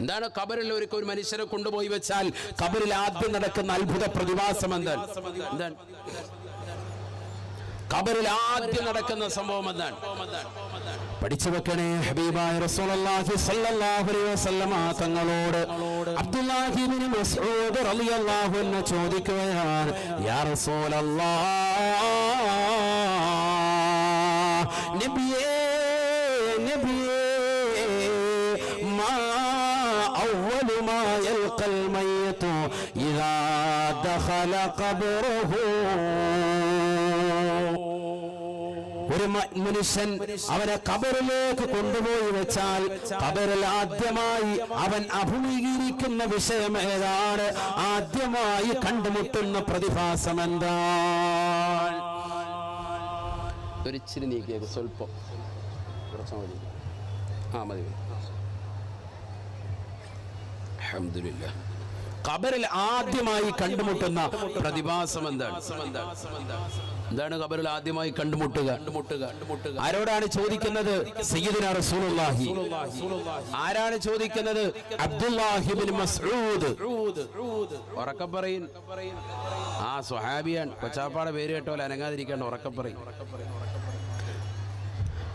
എന്താണ് ഖബറിൽ ഒരു മനുഷ്യനെ കൊണ്ടുപോയി വെച്ചാൽ ഖബറിൽ ആദ്യം നടക്കുന്ന അത്ഭുത പ്രതിഭാസം എന്താണ്? ഖബറിൽ ആദ്യം നടക്കുന്ന സംഭവം എന്താണ്? പഠിച്ചു വെക്കണേ. ഹബീബായ റസൂലുള്ളാഹി സ്വല്ലല്ലാഹു അലൈഹി വസല്ലമ തങ്ങളോട് അബ്ദുല്ലാഹി ഇബ്നു മസ്ഊദ് റളിയല്ലാഹു അൻഹു ചോദിക്കുകയാണ്, യാ റസൂലല്ലാഹ്, നബിയേ മാ അവ്വലു മാ യൽഖൽ മയ്യിതു ഇദാ ദഖല ഖബ്റഹു. ഒരു മനുഷ്യൻ അവനെ ഖബറിലേക്ക് കൊണ്ടുപോയി വെച്ചാൽ ഖബറിൽ ആദ്യമായി അവൻ അഭിമുഖീകരിക്കുന്ന വിഷയം ഏതാണ്? ആദ്യമായി കണ്ടുമുട്ടുന്ന പ്രതിഭാസം എന്താണ്? ഒരിച്ചിരി നീക്കിയേക്ക്, സ്വല്പം കുറച്ചാൽ മതി. മതി. അൽഹംദുലില്ലാ. ഖബറിൽ ആദ്യമായി കണ്ടുമുട്ടുന്ന പ്രതിഭാസം എന്താണ്? ഖബറിൽ ആദ്യമായി കണ്ടുമുട്ടുക? ആരോടാണ് ചോദിക്കുന്നത്? സയ്യിദുനാ റസൂലുള്ളാഹി. ആരാണ് ചോദിക്കുന്നത്? അബ്ദുല്ലാഹി ഇബ്നു മസ്ഊദ്. ഉറക്കെ പറയിൻ. സ്വഹാബിയാണ്. കൊച്ചാപ്പാടെ പേര് കേട്ടോലെ അനങ്ങാതിരിക്കേണ്ട, ഉറക്കെ പറയും.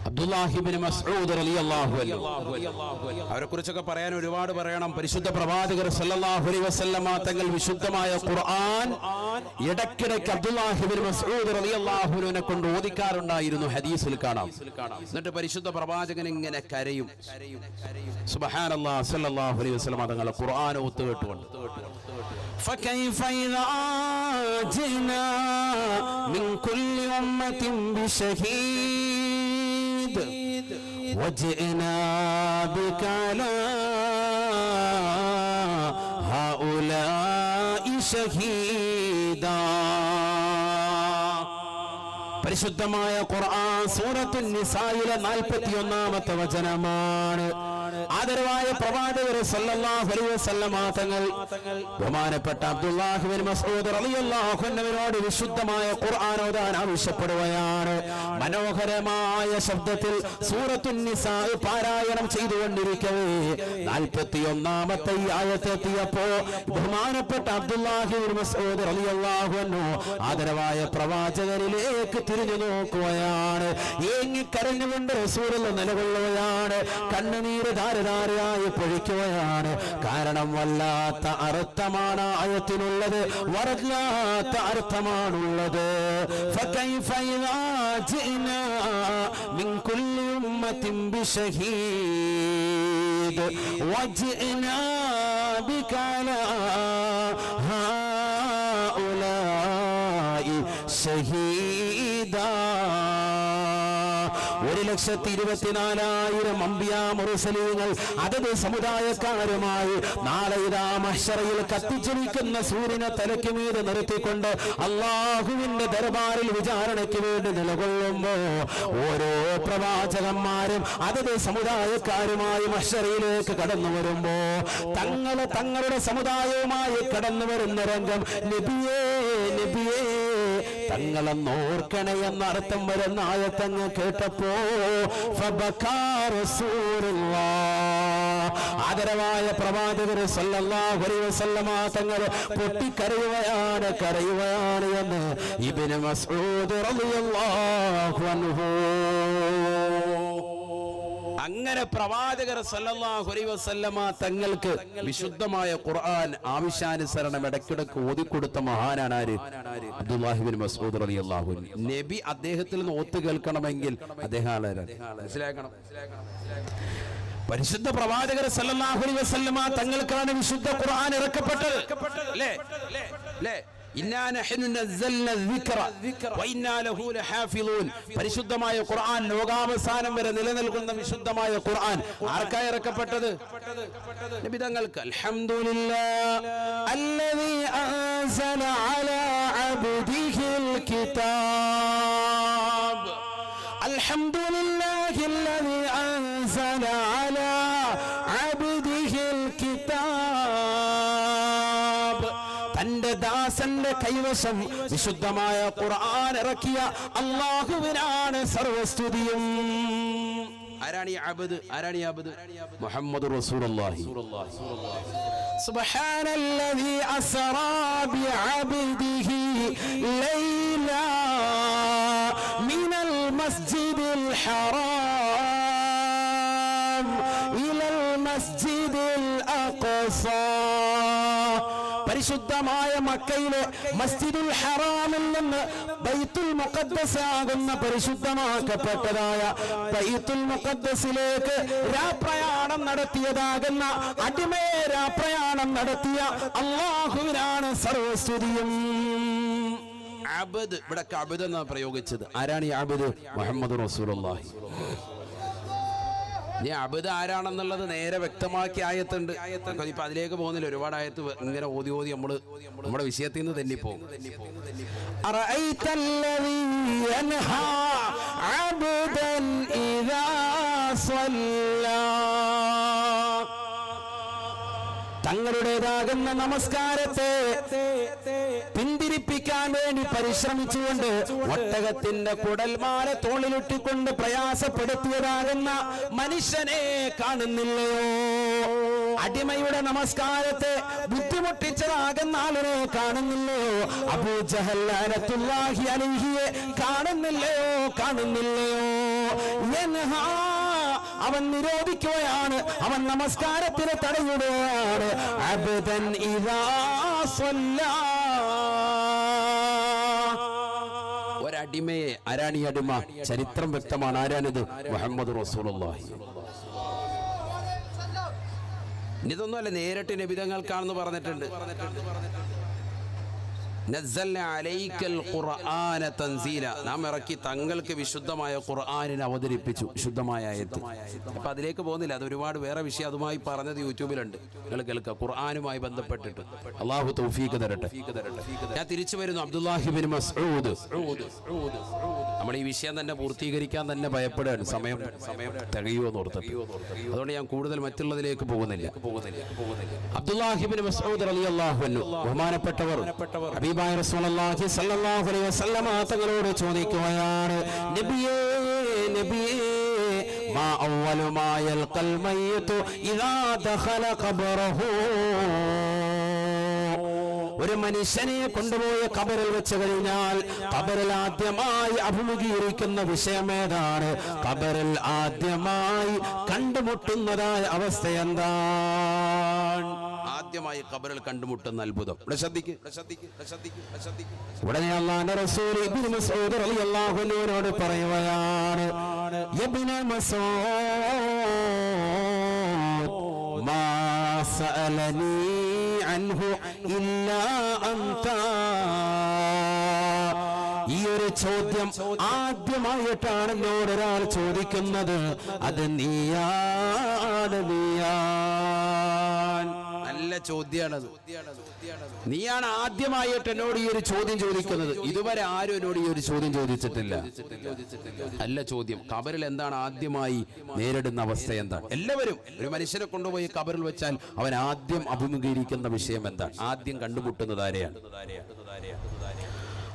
അബ്ദുല്ലാഹി ഇബ്നു മസ്ഊദ് റളിയല്ലാഹു അൻഹു. അവരെ കുറിച്ചൊക്കെ പറയാൻ ഒരുപാട് പറയണം. പരിശുദ്ധ പ്രവാചകർ സല്ലല്ലാഹു അലൈഹി വസല്ലമ തങ്ങൾ വിശുദ്ധമായ ഖുർആൻ ഇടയ്ക്കിടയ്ക്ക് അബ്ദുല്ലാഹി ഇബ്നു മസ്ഊദ് റളിയല്ലാഹു അൻഹുവിനെ കൊണ്ട് ഓദിക്കാറുണ്ടായിരുന്നു. ഹദീസിൽ കാണാം. എന്നിട്ട് പരിശുദ്ധ പ്രവാചകൻ ഇങ്ങനെ കരയും. സുബ്ഹാനല്ലാഹ്, സല്ലല്ലാഹു അലൈഹി വസല്ലമ തങ്ങൾ ഖുർആൻ ഓത്തുകേട്ടുകൊണ്ട് فكيف إذا جئنا من كل أمة بشهيد وجئنا بك على هؤلاء شهيدا. പരിശുദ്ധമായ ഖുർആൻ സൂറത്തുൻ നിസായിലെ 41-ാമത്തെ വചനമാണ്. ആദരവായ പ്രവാചകർ സല്ലല്ലാഹു അലൈഹി വസല്ലമ തങ്ങൾ ബഹുമാനപ്പെട്ട അബ്ദുല്ലാഹി ഇബ്നു മസ്ഊദ് റളിയല്ലാഹു അൻഹുവിനോട് വിശുദ്ധമായ ഖുർആൻ ഓതാൻ ആവശ്യപ്പെടുകയാണ്. മനോഹരമായ ശബ്ദത്തിൽ സൂറത്തുൻ നിസാ പാരായണം ചെയ്തുകൊണ്ടിരിക്കവേ 41-ാമത്തെ ആയത്തെത്തിയപ്പോൾ ബഹുമാനപ്പെട്ട അബ്ദുല്ലാഹി ഇബ്നു മസ്ഊദ് റളിയല്ലാഹു അൻഹു ആദരവായ പ്രവാചകരിലേക്ക് തിരിഞ്ഞു നോക്കുകയാണ്. ഏങ്ങിക്കരഞ്ഞുകൊണ്ട് റസൂലുള്ള നിലകൊള്ളുകയാണ്. കണ്ണുനീര് ധാരധാരയായി പൊഴിക്കുകയാണ്. കാരണം വല്ലാത്ത അർത്ഥമാണ് ആയത്തിനുള്ളത്, വല്ലാത്ത അർത്ഥമാണുള്ളത്. ഫകൈഫ ഇദാ ജിനാ മിൻ കുല്ലി ഉമ്മത്തിൻ ബിശഹീദ് വജിനാ ബിക അലാ ഹൗലാഇ ഷഹീദാ. 1,24,000 അംബിയാ മുർസലീങ്ങൾ അതത് സമുദായക്കാരുമായി നാളെ ഇതാ മഹ്ശറയിൽ കത്തിച്ചൊലിക്കുന്ന സൂര്യനെ തലയ്ക്ക് മീതെ നിർത്തിക്കൊണ്ട് അല്ലാഹുവിന്റെ ദർബാറിൽ വിചാരണയ്ക്ക് വേണ്ടി നിലകൊള്ളുമ്പോ ഓരോ പ്രവാചകന്മാരും അതത് സമുദായക്കാരുമായി മഹ്ശറയിലേക്ക് കടന്നു വരുമ്പോ തങ്ങളുടെ സമുദായവുമായി കടന്നു വരുന്ന രംഗം നബിയേ നബിയേ തങ്ങളെന്ന് ഓർക്കണേ എന്ന അർത്ഥം വരുന്ന ആയത്തങ്ങ് കേട്ടപ്പോ ആദരവായ പ്രവാചകർ സല്ലല്ലാഹു അലൈഹി വസല്ലമ തങ്ങൾ കരയുകയാണ് എന്ന് ഇബ്നു മസ്ഊദ് റളിയല്ലാഹു അൻഹു. അങ്ങനെ പ്രവാചകർ സല്ലല്ലാഹു അലൈഹി വസല്ലമ തങ്ങൾക്ക് വിശുദ്ധമായ ഖുർആൻ ആവശ്യാനുസരണം ഇടയ്ക്കിടയ്ക്ക് ഓതിക്കൊടുത്ത മഹാനാണ് ആര്? അബ്ദുല്ലാഹി ഇബ്നു മസ്ഊദ് റളിയല്ലാഹു അൻഹു. നബി അദ്ദേഹത്തിൽ നിന്ന് ഓത്ത് കേൾക്കണമെങ്കിൽ അദ്ദേഹം മനസ്സിലാക്കണം. പരിശുദ്ധ പ്രവാചകർ സല്ലല്ലാഹു അലൈഹി വസല്ലമ തങ്ങൾക്കാണ് വിശുദ്ധ ഖുർആൻ ഇറക്കപ്പെട്ടത്. അല്ലേ? ഇന്നാ നഹ്നു നസ്സൽന الذിക്റ വഇന്നാ ലഹു ലഹാഫിളൂൻ. പരിശുദ്ധമായ ഖുർആൻ ലോകാവസാനം വരെ നിലനിൽക്കുന്ന വിശുദ്ധമായ ഖുർആൻ ആർക്കായി ഇറക്കപ്പെട്ടത്? നബി തങ്ങൾക്ക്. അൽഹംദുലില്ലാഹ് അല്ലദീ അൻസല അലാ അബ്ദിഹിൽ കിതാബ്. അൽഹംദുലില്ലാഹി അല്ലദീ അൻസല അലാ അബ്ദിഹിൽ കിതാബ്. തന്റെ ദാസന്റെ കൈവശം വിശുദ്ധമായ ഖുർആൻ ഇറക്കിയ അല്ലാഹുവിനാണ് സർവസ്തുതിയും. ആരാണ് ആരാണ് ഈ അബ്ദ്? ആരാണ് ഈ അബ്ദ്? മുഹമ്മദുർ റസൂലുള്ളാഹി. സുബ്ഹാനല്ലദീ അസ്റാ ബിഅബ്ദിഹി ലൈലാ മിനൽ മസ്ജിദിൽ ഹറാം ഇലൽ മസ്ജിദിൽ അഖ്സാ. പരിശുദ്ധമായ മക്കയിലെ മസ്ജിദുൽ ഹറാമിൽ നിന്ന് ബൈത്തുൽ മുഖദ്ദസ് ആകുന്ന പരിശുദ്ധമാക്കപ്പെട്ടതായ ബൈത്തുൽ മുഖദ്ദസിലേക്ക് രാപ്രയാണം നടത്തിയതാകുന്ന അടിമയെ രാപ്രയാണം നടത്തിയ അല്ലാഹുവിനാണ് സർവസ്തുതിയും. അബ്ദ്, ഇവിടെ അബ്ദ് എന്നാണ് പ്രയോഗിച്ചത്. ആരാണ് ഈ അബ്ദ്? മുഹമ്മദുർ റസൂലുള്ളാഹി. ഇനി അബ്ദ് ആരാണെന്നുള്ളത് നേരെ വ്യക്തമാക്കിയ ആയത്തുണ്ട്. ഇപ്പൊ അതിലേക്ക് പോകുന്നില്ല, ഒരുപാട് ആയത്ത് ഇങ്ങനെ ഓതി നമ്മള് നമ്മുടെ വിഷയത്തിൽ നിന്ന് തെന്നിപ്പോകും. അറഅയ്തല്ലദീ യൻഹാ അബ്ദൻ ഇദാ സ്വല്ലാ. തങ്ങളുടേതാകുന്ന നമസ്കാരത്തെ പിന്തിരിപ്പിക്കാൻ വേണ്ടി പരിശ്രമിച്ചുകൊണ്ട് ഒട്ടകത്തിന്റെ കുടൽമാല തോളിലിട്ടിക്കൊണ്ട് പ്രയാസപ്പെടുത്തിയതാകുന്ന മനുഷ്യനെ കാണുന്നില്ലയോ? അടിമയുടെ നമസ്കാരത്തെ ബുദ്ധിമുട്ടിച്ചതാകുന്ന ആളിനെ കാണുന്നില്ലയോ? അബൂ ജഹൽ ലഅനത്തുല്ലാഹി അലൈഹിയെ കാണുന്നില്ലയോ? യൻഹാ, അവൻ നിരോധിക്കുകയാണ്, അവൻ നമസ്കാരത്തിന് തടയുകയാണ്. അബ്ദൻ ഇദാ സ്വല്ലാ. ഒരടിമയെ, ആരാണ് ഈ അടിമ? ചരിത്രം വ്യക്തമാണ്. ആരാണിത്? മുഹമ്മദ് റസൂലുള്ളാഹി. ഇതൊന്നുമല്ല, നേരിട്ട് നബിതങ്ങൾക്കാണെന്ന് പറഞ്ഞിട്ടുണ്ട്. നസ്സൽനാ അലൈക്കൽ ഖുർആന തൻസീല, നാം ഇറക്കി തങ്ങൾക്ക് വിശുദ്ധമായ ഖുർആനിനെ അവതരിപ്പിച്ചു. വിശുദ്ധമായ ആയത്ത്. അപ്പൊ അതിലേക്ക് പോകുന്നില്ല, അത് ഒരുപാട് വേറെ വിഷയം അതുമായി പറഞ്ഞത് യൂട്യൂബിലുണ്ട്, നിങ്ങൾ കേൾക്കുക. ഖുർആനുമായി ബന്ധപ്പെട്ടിട്ട് അല്ലാഹു തൗഫീഖ് തരട്ടെ. ഞാൻ തിരിച്ചു വരുന്നു. അബ്ദുല്ലാഹി ഇബ്നു മസ്ഊദ്. നമ്മൾ ഈ വിഷയം തന്നെ പൂർത്തീകരിക്കാൻ തന്നെ ഭയപ്പെടുകയാണ്, സമയം തികയുമെന്ന് ഓർത്തിട്ട്. അതുകൊണ്ട് ഞാൻ കൂടുതൽ മറ്റുള്ളതിലേക്ക് പോകുന്നില്ല. അബ്ദുല്ലാഹി ഇബ്നു മസ്ഊദ് റളിയല്ലാഹു അൻഹു, ബഹുമാനപ്പെട്ടവർ ഹബീബായ റസൂലുള്ളാഹി സ്വല്ലല്ലാഹു അലൈഹി വസല്ലമ തങ്ങളോട് ചോദിക്കുകയാണ്, നബിയേ മാ അവ്വലു മാ യൽഖൽ മയ്യിതു ഇദാ ദഖല ഖബറഹു. ഒരു മനുഷ്യനെ കൊണ്ടുപോയി ഖബറിൽ വെച്ച് കഴിഞ്ഞാൽ ഖബറിൽ ആദ്യമായി അഭിമുഖീകരിക്കുന്ന വിഷയം ഏതാണ്? ഖബറിൽ ആദ്യമായി കണ്ടുമുട്ടുന്നതായ അവസ്ഥ എന്താണ്? ആദ്യമായി ഖബറിൽ കണ്ടുമുട്ടുന്ന അത്ഭുതം. ഉടനെ അല്ലാഹുവിന്റെ റസൂൽ ഇബ്നു മസ്ഊദ് റളിയല്ലാഹു അൻഹുവിനോട് പറയുകയാണ്, ഇബ്നു മസ്ഊദ് മാ സഅലനി അൻഹു ഇല്ലാ അൻത. ഈ ഒരു ചോദ്യം ആദ്യമായിട്ടാണ് എന്നോട് ഒരാൾ ചോദിക്കുന്നത്, അത് നീയാണ്. നല്ല ചോദ്യമാണത്. നീയാണ് ആദ്യമായിട്ട് എന്നോട് ഈ ഒരു ചോദ്യം ചോദിക്കുന്നത്. ഇതുവരെ ആരും എന്നോട് ഈ ഒരു ചോദ്യം ചോദിച്ചിട്ടില്ല. നല്ല ചോദ്യം. ഖബറിൽ എന്താണ് ആദ്യമായി നേരിടുന്ന അവസ്ഥ എന്താണ്? എല്ലാവരും ഒരു മനുഷ്യനെ കൊണ്ടുപോയി ഖബറിൽ വെച്ചാൽ അവൻ ആദ്യം അഭിമുഖീകരിക്കുന്ന വിഷയം എന്താണ്? ആദ്യം കണ്ടുമുട്ടുന്നത് ആരെയാണ്?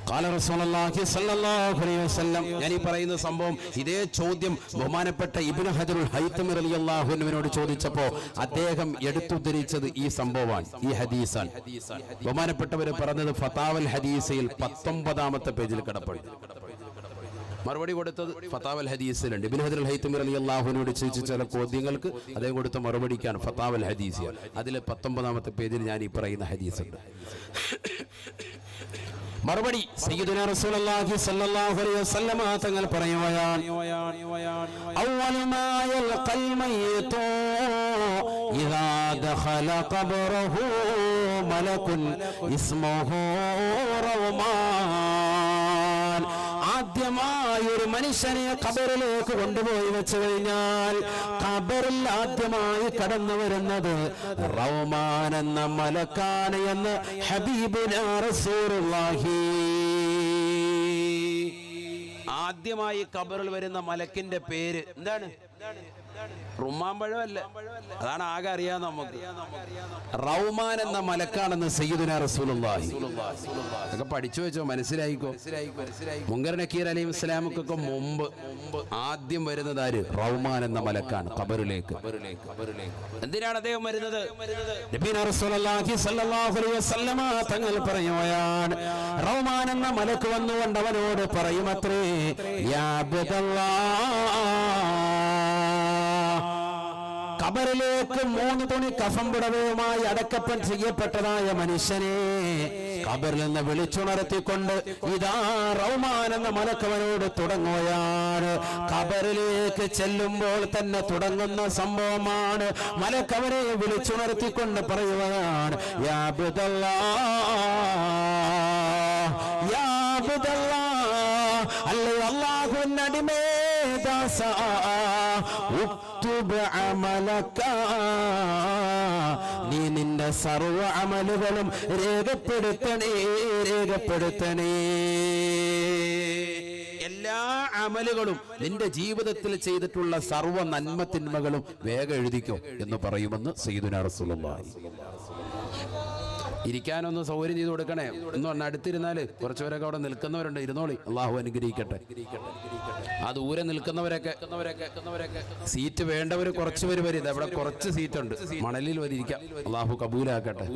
ഖാല റസൂലുള്ളാഹി സ്വല്ലല്ലാഹു അലൈഹി വസല്ലം. ഞാൻ ഈ പറയുന്ന സംഭവം, ഇതേ ചോദ്യം ബഹുമാനപ്പെട്ട ഇബ്നു ഹജറുൽ ഹൈതമി റളിയല്ലാഹു അൻഹുവിനോട് ചോദിച്ചപ്പോൾ അദ്ദേഹം എടുത്തുദ്ധരിച്ചത് ഈ സംഭവമാണ്, ഈ ഹദീസാണ്. ബഹുമാനപ്പെട്ടവർ പറഞ്ഞത് ഫതാവൽ ഹദീസയിൽ 19ാമത്തെ പേജിൽ കിടപ്പുണ്ട്. മറുപടി കൊടുത്തത് ഫതാവൽ ഹദീസിലുണ്ട്. ഇബ്നു ഹജറുൽ ഹൈതമി റളിയല്ലാഹു അൻഹുവിനോട് ചോദിച്ച ചില ചോദ്യങ്ങൾക്ക് അദ്ദേഹം കൊടുത്ത മറുപടിക്കാണ് ഫതാവൽ ഹദീസിയ. അതിലെ 19ാമത്തെ പേജിൽ ഞാൻ ഈ പറയുന്ന ഹദീസുണ്ട്. മറുപടി സയ്യിദുനാ റസൂലുള്ളാഹി സ്വല്ലല്ലാഹു അലൈഹി വസല്ലമ തങ്ങൾ പറയുകയാണ്, അവ്വലു മാ യൽഖൽ മയ്യിതു ഇദാ ദഖല ഖബറഹു മലകുൻ ഇസ്മുഹു റൗമാൻ. ആദ്യമായി ഒരു മനുഷ്യനെ ഖബറിലേക്ക് കൊണ്ടുപോയി വെച്ചു കഴിഞ്ഞാൽ ഖബറിൽ ആദ്യമായി കടന്നു വരുന്നത് റൗമാൻ എന്ന മലക്കാണ് എന്ന് ഹബീബുനാ റസൂലുള്ളാഹി. ആദ്യമായി ഖബറിൽ വരുന്ന മലക്കിന്റെ പേര് എന്താണ്? റുമ്മാമ്പഴമല്ല, അതാണ് ആകെ അറിയാൻ നമുക്ക്. റൗമാൻ എന്ന മലക്കാണെന്ന് സയ്യിദുനാ റസൂലുള്ളാഹി. അതൊക്കെ പഠിച്ചു വെച്ചോ, മനസ്സിലായിക്കോ. മുങ്കർ നക്കീർ അലൈഹി സ്വലാമുക്കൊക്കെ മുമ്പ് ആദ്യം വരുന്നത് ആര്? റൗമാൻ എന്ന മലക്കാണ് ഖബറിലേക്ക്. എന്തിനാണ് അദ്ദേഹം വരുന്നത്? നബിയുനാ റസൂലുള്ളാഹി സ്വല്ലല്ലാഹു അലൈഹി വസല്ലമ തങ്ങൾ പറയുകയാണ്, റൗമാൻ എന്ന മലക്ക് വന്നുകൊണ്ട് അവനോട് പറയുമത്രേ, യാ ഖബറിലേക്ക് 3 തുണി കഫൻ പുടവയുമായി അടക്കപ്പൻ ചെയ്യപ്പെട്ടതായ മനുഷ്യനെ ഖബറിൽ നിന്ന് വിളിച്ചുണർത്തിക്കൊണ്ട് ഇതാ റൗമാൻ എന്ന മലക്കവനോട് തുടങ്ങുകയാണ്. ഖബറിലേക്ക് ചെല്ലുമ്പോൾ തന്നെ തുടങ്ങുന്ന സംഭവമാണ്. മലക്കവനെ വിളിച്ചുണർത്തിക്കൊണ്ട് പറയുകയാണ്, യാ അബ്ദല്ലാഹ്, യാ അബ്ദല്ലാഹ്, അല്ലയോ അല്ലാഹുവിന്റെ അടിമേ ദാസ, ഉക്തുബ് അമലക, നീ നിന്റെ സർവ്വ അമലുകളും രേഖപ്പെടുത്തണേ, രേഖപ്പെടുത്തണേ. എല്ലാ അമലുകളും നിന്റെ ജീവിതത്തിൽ ചെയ്തിട്ടുള്ള സർവ്വ നന്മ തിന്മകളും വേഗം എഴുതിക്കോ എന്ന് പറയുമെന്ന് സയ്യിദുനാ റസൂലുള്ളാഹി. ഇരിക്കാനൊന്ന് സൗകര്യം ചെയ്ത് കൊടുക്കണേ. എന്ന് പറഞ്ഞാൽ അടുത്തിരുന്നാല് കുറച്ചുപേരൊക്കെ അവിടെ നിൽക്കുന്നവരുണ്ട്, ഇരുന്നോളി, അള്ളാഹു അനുഗ്രഹിക്കട്ടെ. ആ ദൂരെ നിൽക്കുന്നവരൊക്കെ സീറ്റ് വേണ്ടവർ കുറച്ചുപേര് വരും. അവിടെ കുറച്ച് സീറ്റ് ഉണ്ട്, മണലിൽ വരിയിരിക്കാം. അള്ളാഹു കബൂലാക്കട്ടെ.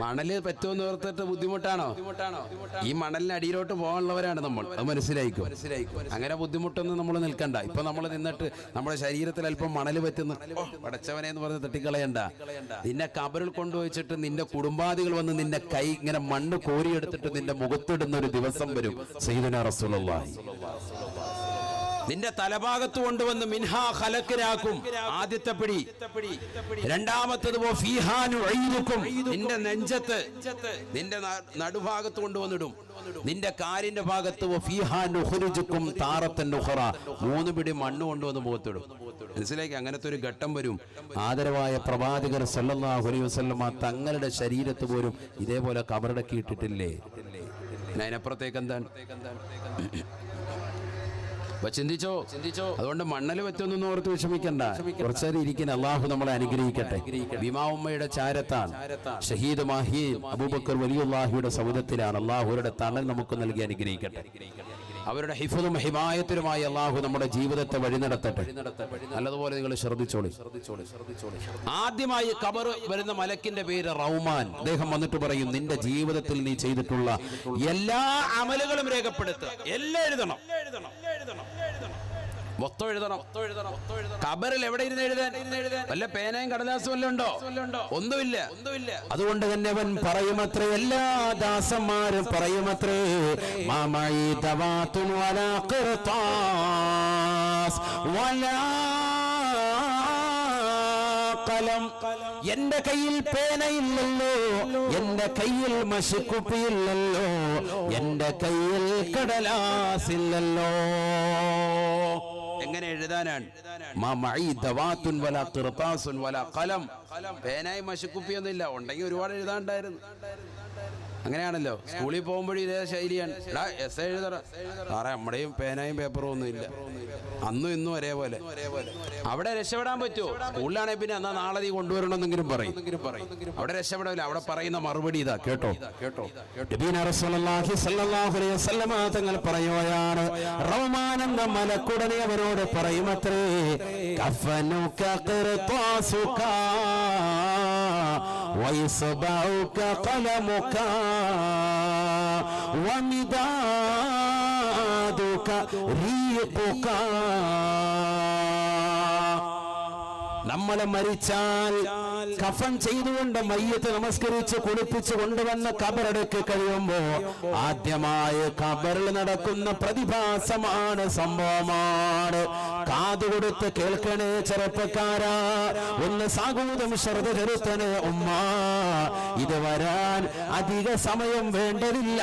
മണല് പറ്റുമെന്ന് ഓർത്തിട്ട് ബുദ്ധിമുട്ടാണോ? ഈ മണലിന് അടിയിലോട്ട് പോകാനുള്ളവരാണ് നമ്മൾ, അത് മനസ്സിലായിക്കോ. അങ്ങനെ ബുദ്ധിമുട്ടൊന്നും നമ്മൾ നിൽക്കണ്ട. ഇപ്പൊ നമ്മൾ നിന്നിട്ട് നമ്മുടെ ശരീരത്തിൽ അല്പം മണല് പറ്റുന്നു, പടച്ചവനെ എന്ന് പറഞ്ഞ് തട്ടിക്കളയണ്ട. നിന്നെ കബറിൽ കൊണ്ടുവച്ചിട്ട് നിന്റെ കുടുംബാദികൾ വന്ന് നിന്റെ കൈ ഇങ്ങനെ മണ്ണ് കോരിയെടുത്തിട്ട് നിന്റെ മുഖത്തിടുന്ന ഒരു ദിവസം വരും. സയ്യിദുനാ റസൂലുള്ളാഹി. നിന്റെ തലഭാഗത്ത് കൊണ്ടുവന്ന് മിൻഹാ ഖലഖനാകും, ആദ്യത്തെ പിടി. രണ്ടാമത്തേത് ഫീഹാ നുഈദുകും, നിന്റെ നെഞ്ചത്ത് നിന്റെ നടുഭാഗത്ത് കൊണ്ടുവന്നിടും. നിന്റെ കാലിന്റെ ഭാഗത്ത് ഫീഹാ നുഖ്രിജുകും താറത്തൻ നുഖറ, 3 പിടി മണ്ണ് കൊണ്ടുവന്ന് മുഖത്തിടും. മനസ്സിലാക്കി? അങ്ങനത്തെ ഒരു ഘട്ടം വരും. ആദരവായ പ്രവാചകർ സല്ലല്ലാഹു അലൈഹി വസല്ലമ തങ്ങളുടെ ശരീരത്ത് പോലും ഇതേപോലെ കബറടക്കിയിട്ടിട്ടില്ലേ? അതിനപ്പുറത്തേക്ക് എന്താണ്? ചിന്തിച്ചോ. അതുകൊണ്ട് മണ്ണല് പറ്റൊന്നും ഓർത്ത് വിഷമിക്കണ്ട, കുറച്ചേരം ഇരിക്കുന്ന. അള്ളാഹു നമ്മളെ അനുഗ്രഹിക്കട്ടെ. ബിമാ ഉമ്മയുടെ ചാരത്താണ്, ഷഹീദ് മാഹീൻ അബൂബക്കർ വലിയുള്ളാഹിയുടെ സൗദത്തിലാണ്. അള്ളാഹുരുടെ തണൽ നമുക്ക് നൽകി അനുഗ്രഹിക്കട്ടെ. അവരുടെ ഹിഫുലും ഹിമായത്തിലുമായി അള്ളാഹു നമ്മുടെ ജീവിതത്തെ വഴി നടത്തട്ടെ. നല്ലതുപോലെ നിങ്ങൾ ശ്രദ്ധിച്ചോളി. ആദ്യമായി ഖബർ വരുന്ന മലക്കിന്റെ പേര് റൗമാൻ. അദ്ദേഹം വന്നിട്ട് പറയും, നിന്റെ ജീവിതത്തിൽ നീ ചെയ്തിട്ടുള്ള എല്ലാ അമലുകളും രേഖപ്പെടുത്തുക, എല്ലാം എഴുതണം. മൊത്തം എഴുതണം. ഖബറിൽ എവിടെ ഇരുന്ന് എഴുതാൻ? വല്ല പേനയും കടലാസും വല്ലതും ഉണ്ടോ? ഒന്നുമില്ല. അതുകൊണ്ട് തന്നെ അവൻ പറയുമത്രേ, എല്ലാ ദാസന്മാരും പറയുമത്രേ, മാമഈ ദവാതുൻ വലാ ഖിർതാസ് വലാ കലം. എന്റെ കയ്യിൽ പേനയില്ലല്ലോ, എന്റെ കയ്യിൽ മഷിക്കുപ്പിയില്ലല്ലോ, എന്റെ കയ്യിൽ കടലാസില്ലല്ലോ. എങ്ങനെ എഴുതാനാണ്? പേനായി മഷിക്കുപ്പിയൊന്നും ഇല്ല. ഉണ്ടെങ്കിൽ ഒരുപാട് എഴുതാണ്ടായിരുന്നു. അങ്ങനെയാണല്ലോ, സ്കൂളിൽ പോകുമ്പോഴും ഇതേ ശൈലിയാണ്. എസ് എഴുതണം സാറേ, നമ്മുടെയും പേനായും പേപ്പറും ഒന്നും ഇല്ല. അന്നും ഇന്നും ഒരേപോലെ. അവിടെ രക്ഷപ്പെടാൻ പറ്റുമോ? സ്കൂളിലാണെങ്കിൽ പിന്നെ എന്നാ നാളെ നീ കൊണ്ടുവരണമെന്നെങ്കിലും പറയും. അവിടെ രക്ഷപ്പെടില്ല. അവിടെ പറയുന്ന മറുപടി ഇതാ, കേട്ടോ. നബിയുനാ റസൂലുള്ളാഹി സ്വല്ലല്ലാഹു അലൈഹി വസല്ലമ തങ്ങൾ പറയുകയാണ്, റൗമാൻ എന്ന മലക്കുടനെ അവരോട് പറയുമത്രേ, കഫനുക ഖിർതാസുക വയസ്ബഉക ഖലമുക വമിദാദുക റീഖുക. നമ്മളെ മരിച്ചാൽ കഫൻ ചെയ്തുകൊണ്ട് മയ്യത്ത് നമസ്കരിച്ച് കുളിപ്പിച്ച് കൊണ്ടുവന്ന് ഖബറടക്കി കഴിയുമ്പോ ആദ്യമായി ഖബറിൽ നടക്കുന്ന പ്രതിഭാസമാണ്, സംഭവമാണ്. കാതുകൊടുത്ത് കേൾക്കണേ ചെറുപ്പക്കാരാ, ഒന്ന് സാഗൂതം ശ്രദ്ധ ചെലുത്തണേ ഉമ്മ. ഇത് വരാൻ അധിക സമയം വേണ്ടതില്ല.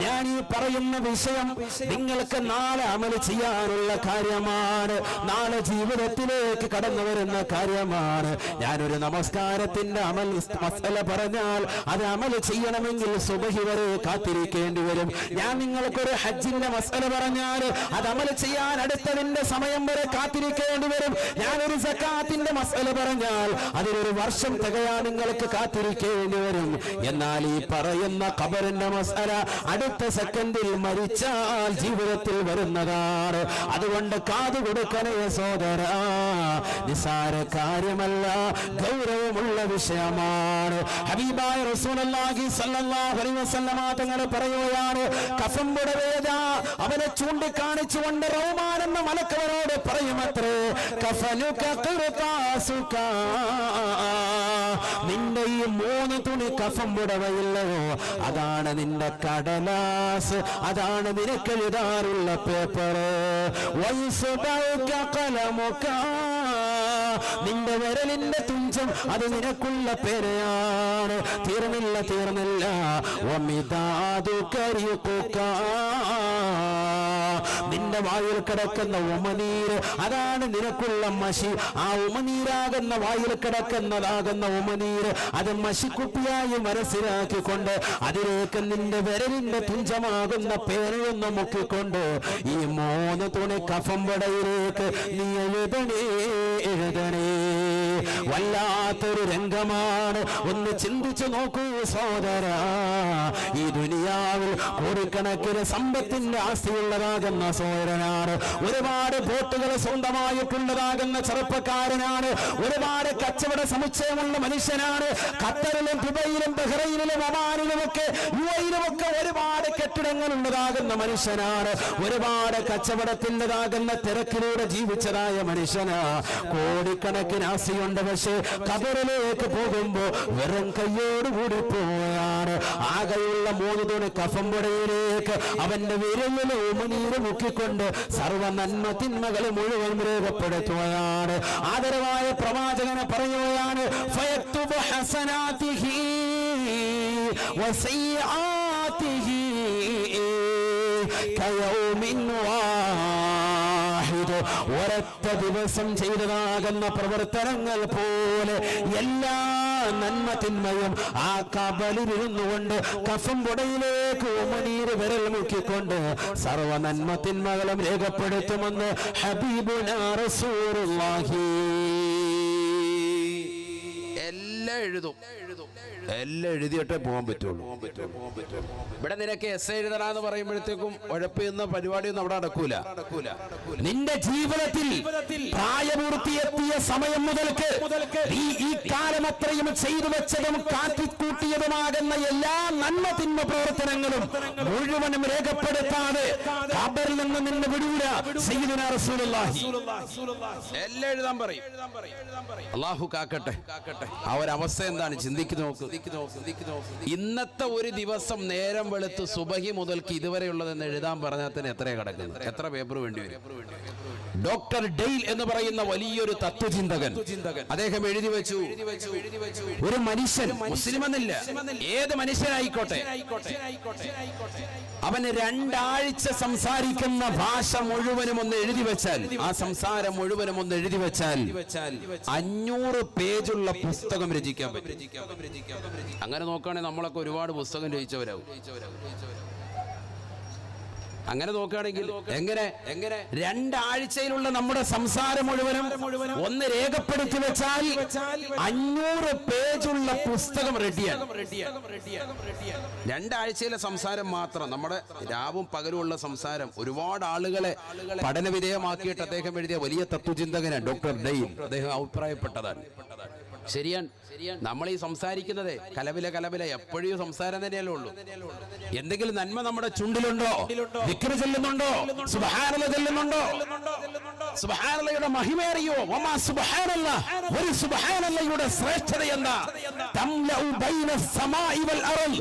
ഞാൻ ഈ പറയുന്ന വിഷയം നിങ്ങൾക്ക് നാളെ അമൽ ചെയ്യാനുള്ള കാര്യമാണ്, നാളെ ജീവിതത്തിലേക്ക് കടന്നു വരുന്ന കാര്യമാണ്. ആവശ്യമാണ്. ഞാനൊരു നമസ്കാരത്തിന്റെ അമൽ മസല പറഞ്ഞാൽ അത് അമൽ ചെയ്യണമെങ്കിൽ സുബഹി വരെ കാത്തിരിക്കേണ്ടി വരും. ഞാൻ നിങ്ങൾക്കൊരു ഹജ്ജിന്റെ മസല പറഞ്ഞാൽ അത് അമൽ ചെയ്യാൻ അടുത്തതിന്റെ സമയം വരെ കാത്തിരിക്കേണ്ടി വരും. ഞാനൊരു സക്കാത്തിന്റെ മസല പറഞ്ഞാൽ അതിനൊരു വർഷം തികയാൻ നിങ്ങൾക്ക് കാത്തിരിക്കേണ്ടി വരും. എന്നാൽ ഈ പറയുന്ന ഖബറിന്റെ മസല അടുത്ത സെക്കൻഡിൽ മരിച്ചാൽ ജീവിതത്തിൽ വരുന്നതാണ്. അതുകൊണ്ട് കാതു കൊടുക്കണേ സോദരാ, നിസാര കാര്യമല്ല, ഗൗരവമുള്ള വിഷയമാണ്. ഹബീബായ റസൂലുള്ളാഹി സ്വല്ലല്ലാഹു അലൈഹി വസല്ലമ തങ്ങൾ പറയുകയാണ്, കഫൻ പുടവേദ അവനെ ചൂണ്ടിക്കാണിച്ചുകൊണ്ട് റഹ്മാൻ എന്ന മലക്കവരോട് പറയുമത്രേ, കഫനുക ഖിർതാസുക, നിന്റെ ഈ 3 തുണി കഫൻ പുടവയില്ലയോ അതാണ് നിന്റെ കടലാസ്, അതാണ് നിനക്ക് എഴുതാറുള്ള പേപ്പർ. വൈസുബക ഖലമുക, നിന്റെ വിരലിന്റെ തുഞ്ചം അത് നിനക്കുള്ള പേരയാണ്. തീർന്നില്ല. വമിദാദുക റിഖുക, നിന്റെ വായിൽ കിടക്കുന്ന ഉമനീര് അതാണ് നിനക്കുള്ള മഷി. ആ ഉമനീരാകുന്ന വായിൽ കിടക്കുന്നതാകുന്ന ഉമനീര് അത് മഷിക്കുപ്പിയായി മനസ്സിലാക്കിക്കൊണ്ട് അതിലേക്ക് നിന്റെ വിരലിന്റെ തുഞ്ചമാകുന്ന പേരയൊന്ന് മുക്കിക്കൊണ്ട് ഈ 3 തുണി കഫംപടയിലേക്ക് നീ എഴുതണേ. വല്ലാത്തൊരു രംഗമാണ്. ഒന്ന് ചിന്തിച്ചു നോക്കൂ സോദരാ, ഈ ദുനിയാവിൽ കോടിക്കണക്കിന് സമ്പത്തിന്റെ ആസ്തിയുള്ളതാകുന്ന സോദരനാണ്, ഒരുപാട് ബോട്ടുകൾ സ്വന്തമായിട്ടുള്ളതാകുന്ന ചെറുപ്പക്കാരനാണ്, ഒരുപാട് കച്ചവട സമുച്ചയമുള്ള മനുഷ്യനാണ്. ഖത്തറിലും ദുബൈയിലും ബഹ്റൈനിലും ഒമാനിലുമൊക്കെ യുഎഇയിലുമൊക്കെ ഒരുപാട് കെട്ടിടങ്ങൾ ഉള്ളതാകുന്ന മനുഷ്യനാണ്, ഒരുപാട് കച്ചവടത്തിൻ്റെതാകുന്ന തിരക്കിലൂടെ ജീവിച്ചതായ മനുഷ്യനാ. കോടിക്കണക്കിന് ആസ്തിയുണ്ട്. പക്ഷേ ഖബറിലേക്ക് പോകുമ്പോ വെറും കയ്യോടുകൂടി പോവുകയാണ്. ആകെയുള്ള 3 തുണി കഫംപുടയിലേക്ക് അവന്റെ വിരലിലെ ഉമനീര് മുക്കിക്കൊണ്ട് സർവ നന്മ തിന്മകൾ മുഴുവൻ രേഖപ്പെടുത്തുകയാണ്. ആദരവായ പ്രവാചകനെ പറയുകയാണ്, ഫയക്തുബു ഹസനാതിഹി വസയ്യാതിഹി കയൗമിൻ വാഹിദ്, ഒരൊറ്റ ദിവസം ചെയ്തതാകുന്ന പ്രവർത്തനങ്ങൾ പോലെ എല്ലാ നന്മ തിന്മയും ആ കബലിരുന്നു കൊണ്ട് കഫം പുടയിലേക്ക് ഉമനീര് വിരൽ മുക്കിക്കൊണ്ട് സർവ നന്മ തിന്മകളും രേഖപ്പെടുത്തുമെന്ന് ഹബീബുനാ റസൂലുള്ളാഹി. എല്ലാം എഴുതിയിട്ടേ പോകാൻ പറ്റുള്ളൂ. ഇവിടെ നിനക്ക് എസ് എഴുതണമെന്ന് പറയുമ്പോഴത്തേക്കും ഉഴപ്പിയുന്ന പരിപാടിയൊന്നും അവിടെ നടക്കൂല. നിന്റെ ജീവിതത്തിൽ പ്രായപൂർത്തിയെത്തിയ സമയം മുതൽക്ക് നീ ഈ കാലം അത്രയും ചെയ്തു വെച്ചതും കാട്ടിക്കൂട്ടിയതുമാകുന്ന എല്ലാ നന്മ തിന്മ പ്രവർത്തനങ്ങളും മുഴുവനും രേഖപ്പെടുത്താതെ ഖബറിൽ നിന്ന് നിന്നെ വിടൂല സയ്യിദുനാ റസൂലുള്ളാഹി. എല്ലാം എഴുതാൻ പറയും. അല്ലാഹു കാക്കട്ടെ. ആ ഒരു അവസ്ഥ എന്താണ് ചിന്തിക്ക് നോക്ക്. ഇന്നത്തെ ഒരു ദിവസം നേരം വെളുത്ത് സുബഹി മുതൽക്ക് ഇതുവരെയുള്ളതെന്ന് എഴുതാൻ പറഞ്ഞാൽ തന്നെ എത്രയാണ് കിടക്കുന്നത്? എത്ര പേപ്പർ വേണ്ടി വരും? ഡോക്ടർ ഡെയിൽ എന്ന് പറയുന്ന വലിയൊരു തത്വചിന്തകൻ അദ്ദേഹം എഴുതി വെച്ചു, ഒരു മനുഷ്യൻ, മുസ്ലിം എന്നില്ല, ഏത് മനുഷ്യനായിക്കോട്ടെ, അവന് 2 ആഴ്ച സംസാരിക്കുന്ന ഭാഷ മുഴുവനും ഒന്ന് എഴുതി വെച്ചാൽ, ആ സംസാരം മുഴുവനും ഒന്ന് എഴുതി വെച്ചാൽ 500 പേജുള്ള പുസ്തകം രചിക്കാൻ പറ്റും. അങ്ങനെ നോക്കുകയാണെങ്കിൽ നമ്മളൊക്കെ ഒരുപാട് പുസ്തകം രചിച്ചവരാകും. അങ്ങനെ നോക്കുകയാണെങ്കിൽ എങ്ങനെ 2 ആഴ്ചയിലുള്ള നമ്മുടെ സംസാരം മുഴുവനും ഒന്ന് രേഖപ്പെടുത്തി വെച്ചാൽ 500 പേജുള്ള പുസ്തകം റെഡിയാണ്. 2 ആഴ്ചയിലെ സംസാരം മാത്രം, നമ്മുടെ രാവും പകലുമുള്ള സംസാരം ഒരുപാട് ആളുകളെ പഠന വിധേയമാക്കിയിട്ട് അദ്ദേഹം എഴുതിയ വലിയ തത്വചിന്തകനാണ് ഡോക്ടർ ഡെയിൽ. അദ്ദേഹം അഭിപ്രായപ്പെട്ടതാണ്. ശരിയാണ്. നമ്മൾ ഈ സംസാരിക്കുന്നത് കലവില എപ്പോഴും സംസാരം തന്നെയല്ലേ ഉള്ളൂ. എന്തെങ്കിലും നന്മ നമ്മുടെ ചുണ്ടിലുണ്ടോ? ദിക്ർ ചൊല്ലുന്നുണ്ടോ? സുബ്ഹാനല്ലാഹ് ചൊല്ലുന്നുണ്ടോ? സുബ്ഹാനല്ലാഹയുടെ മഹിമേറിയോ? വമാ സുബ്ഹാനല്ലാഹ്, ഒരു സുബ്ഹാനല്ലാഹയുടെ ശ്രേഷ്ഠത എന്താ? തംലഉ ബൈന സമാഇ വൽ അർള്,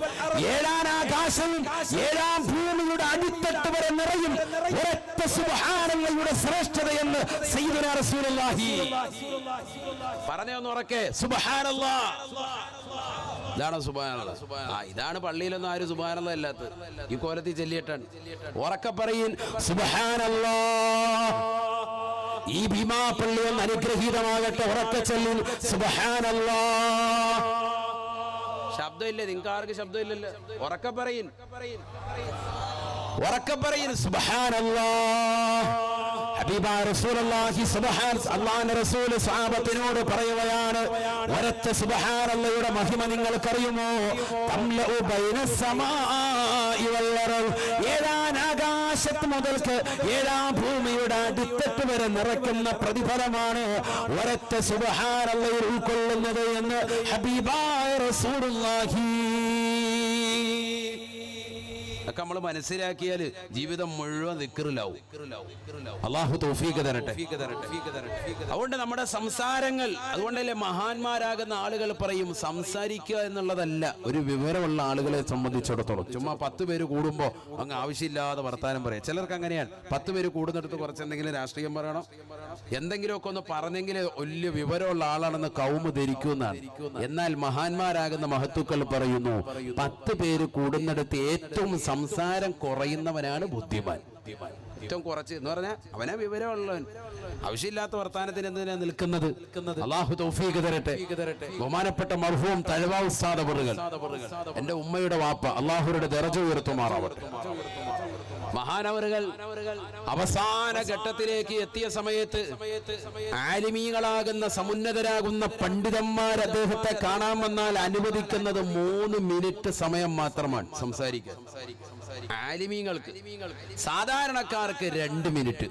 7 ആകാശവും 7 ഭൂമിയുടെ അടിത്തട്ട് വരെ നിറയും ഒരൊറ്റ സുബ്ഹാനല്ലാഹയുടെ ശ്രേഷ്ഠത എന്ന് സയ്യിദുനാ റസൂലുള്ളാഹി പറഞ്ഞൊന്ന് ഉറക്കെ. സുബ്ഹാനല്ലാഹ്, ഇതാണ് സുബ്ഹാനല്ലാഹ്. ഇതാണ് പള്ളിയിലൊന്നും ആരും സുബ്ഹാനല്ലാഹ് അല്ലാത്തത്. ഈ കോലത്തിൽ ചെല്ലിയിട്ടാണ്. ഉറക്കെ പറയും സുബ്ഹാനല്ലാഹ് ഈ ഭീമാ പള്ളി ഒന്ന് അനുഗ്രഹീതമാകട്ടെ. ഉറക്കെ ചൊല്ലിൻ സുബ്ഹാനല്ലാഹ്. ശബ്ദമില്ലേ നിങ്ങൾക്ക്? ആർക്ക് ശബ്ദമില്ലല്ലോ? ഉറക്കെ പറയിൻ, ഉറക്കെ പറയിൻ സുബ്ഹാനല്ലാഹ്. ഹബീബായ റസൂലുള്ളാഹി അല്ലാഹുവിന്റെ റസൂൽ സ്വഹാബത്തിനോട് പറയുകയാണ്, ഒരൊറ്റ സുബ്ഹാനല്ലാഹയുടെ മഹിമ നിങ്ങൾക്കറിയുമോ? തംലഉ ബൈന സമാഇ വൽ അർദ്. ഏഴാം ആകാശത്ത് മുതൽക്ക് ഏഴാം ഭൂമിയുടെ അടിത്തട്ട് വരെ നിറയ്ക്കുന്ന പ്രതിഫലമാണ് ഒരൊറ്റ സുബ്ഹാനല്ലാഹ് ഉൾക്കൊള്ളുന്നത് എന്ന് ഹബീബായ റസൂലുള്ളാഹി. ഒക്കെ നമ്മൾ മനസ്സിലാക്കിയാൽ ജീവിതം മുഴുവൻ ദിക്റിലാവും. അല്ലാഹു തൗഫീഖ് തരട്ടെ. അതുകൊണ്ട് നമ്മുടെ സംസാരങ്ങൾ, അതുകൊണ്ടല്ലേ മഹാന്മാരാകുന്ന ആളുകൾ പറയും സംസാരിക്കുക എന്നുള്ളതല്ല ഒരു വിവരമുള്ള ആളുകളെ സംബന്ധിച്ചിടത്തോളം ചുമ്മാ 10 പേര് കൂടുമ്പോൾ അങ്ങ് ആവശ്യമില്ലാതെ വർത്താനം പറയാം. ചിലർക്ക് അങ്ങനെയാണ്. 10 പേര് കൂടുന്നിടത്ത് കുറച്ച് എന്തെങ്കിലും രാഷ്ട്രീയം പറയണം, എന്തെങ്കിലുമൊക്കെ ഒന്ന് പറഞ്ഞെങ്കിൽ വലിയ വിവരമുള്ള ആളാണെന്ന് കൗമ് ധരിക്കുമെന്നാണ്. എന്നാൽ മഹാന്മാരാകുന്ന മഹത്തുക്കൾ പറയുന്നു, 10 പേര് കൂടുന്നിടത്ത് ഏറ്റവും സംസാരം കുറയുന്നവനാണ് ബുദ്ധിമാൻ. ഏറ്റവും കുറച്ച് എന്ന് പറഞ്ഞാൽ അവനാ വിവരമുള്ളവൻ. ആവശ്യമില്ലാത്ത വർത്താനത്തിന് എന്തിനാ നിൽക്കുന്നത്? അല്ലാഹു തൗഫീഖ് തരട്ടെ. ബഹുമാനപ്പെട്ട മർഹൂം തഴവ ഉസ്താദ് അവറുകൾ, എന്റെ ഉമ്മയുടെ വാപ്പ, അല്ലാഹുവിന്റെ ദർജ ഉയർത്തുമാറാവട്ടെ. മഹാനവറുകൾ അവസാന ഘട്ടത്തിലേക്ക് എത്തിയ സമയത്ത് ആലിമീങ്ങളാകുന്ന സമുന്നതരാകുന്ന പണ്ഡിതന്മാർ അദ്ദേഹത്തെ കാണാൻ വന്നാൽ അനുവദിക്കുന്നത് 3 മിനിറ്റ് സമയം മാത്രമാണ് സംസാരിക്കാൻ. ആലിമീങ്ങൾക്ക്, സാധാരണക്കാർക്ക് 2 മിനിറ്റ്.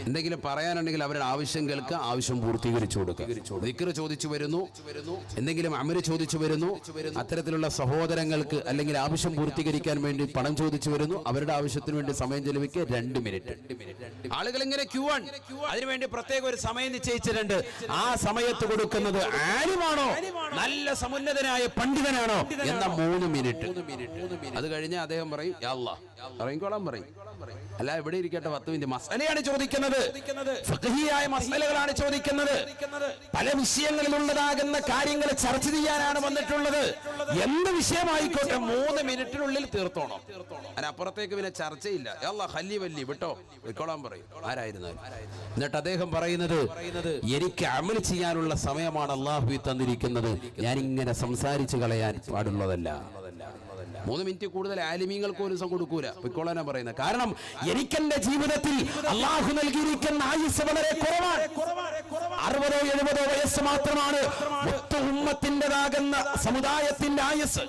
എന്തെങ്കിലും പറയാനുണ്ടെങ്കിൽ അവരുടെ ആവശ്യം കേൾക്കുക, ആവശ്യം പൂർത്തീകരിച്ചു കൊടുക്കുക. ദിക്ർ ചോദിച്ചു വരുന്നു, എന്തെങ്കിലും അമര് ചോദിച്ചു വരുന്നു, അത്തരത്തിലുള്ള സഹോദരങ്ങൾക്ക് അല്ലെങ്കിൽ ആവശ്യം പൂർത്തീകരിക്കാൻ വേണ്ടി പണം ചോദിച്ചു വരുന്നു, അവരുടെ ആവശ്യത്തിന് വേണ്ടി സമയം ചെലവിക്കുക 2 മിനിറ്റ്. ആളുകൾ ഇങ്ങനെ ക്യൂ ആണ്. അതിനുവേണ്ടി പ്രത്യേക ഒരു സമയം നിശ്ചയിച്ചിട്ടുണ്ട്. ആ സമയത്ത് കൊടുക്കുന്നത് ആലിമാണോ, നല്ല സമുന്നതനായ പണ്ഡിതനാണോ എന്ന 3 മിനിറ്റ്. അത് കഴിഞ്ഞ് അദ്ദേഹം പറയും യാ അല്ലാഹ് ഇറങ്ങിക്കോളാൻ പറയും. അല്ല ഇവിടെ ഇരിക്കട്ടെ 10 മിനിറ്റ്. മസലയാണ് ചോദിക്കുന്നത്, ഫഖഹിയായ മസലകളാണ് ചോദിക്കുന്നത്, പല വിഷയങ്ങളിലുള്ളതാകുന്ന കാര്യങ്ങൾ ചർച്ച ചെയ്യാനാണ് വന്നിട്ടുള്ളത്. എന്ത് വിഷയമായിക്കോട്ടെ 3 മിനിറ്റിനുള്ളിൽ തീർത്തോണം. അതിനപ്പുറത്തേക്ക് പിന്നെ ചർച്ചയില്ല. യാ അല്ലാഹ് ഖല്ലി വല്ലി വിട്ടോ വിട്ടോളാൻ പറയും ആരായിരുന്നാലും. എന്നിട്ട് അദ്ദേഹം പറയുന്നത്, എനിക്ക് അമൽ ചെയ്യാനുള്ള സമയമാണ് അല്ലാഹു തന്നിരിക്കുന്നത്, ഞാനിങ്ങനെ സംസാരിച്ചു കളയാൻ പാടുള്ളതല്ല. 3 മിനിറ്റ് കൂടുതൽ ആലിമീങ്ങൾക്ക് ഒരു ദിവസം കൊടുക്കൂല, പൊയ്ക്കോളാനാ പറയുന്നത്. കാരണം എനിക്കെന്റെ ജീവിതത്തിൽ അള്ളാഹു നൽകിയിരിക്കുന്ന ആയുസ് വളരെ കുറവാണ്. 60-70 വയസ്സ് മാത്രമാണ് മൊത്ത ഉമ്മത്തിൻ്റെതാകുന്ന സമുദായത്തിന്റെ ആയുസ്.